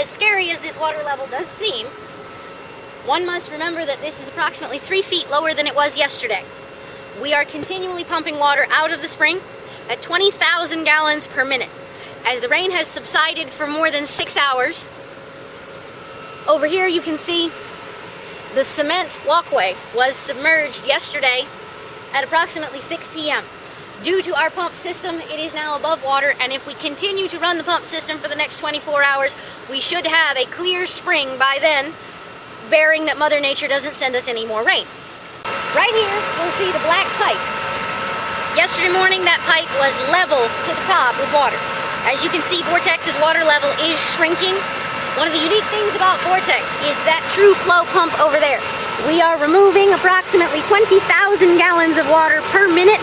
As scary as this water level does seem, one must remember that this is approximately 3 feet lower than it was yesterday. We are continually pumping water out of the spring at 20,000 gallons per minute. As the rain has subsided for more than 6 hours, over here you can see the cement walkway was submerged yesterday at approximately 6 p.m. Due to our pump system, it is now above water, and if we continue to run the pump system for the next 24 hours, we should have a clear spring by then, bearing that Mother Nature doesn't send us any more rain. Right here, you'll see the black pipe. Yesterday morning, that pipe was level to the top with water. As you can see, Vortex's water level is shrinking. One of the unique things about Vortex is that true flow pump over there. We are removing approximately 20,000 gallons of water per minute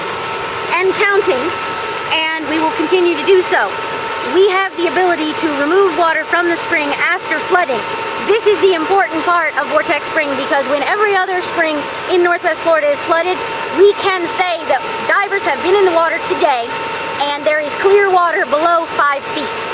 and counting, and we will continue to do so. We have the ability to remove water from the spring after flooding. This is the important part of Vortex Spring, because when every other spring in Northwest Florida is flooded, we can say that divers have been in the water today and there is clear water below 5 feet.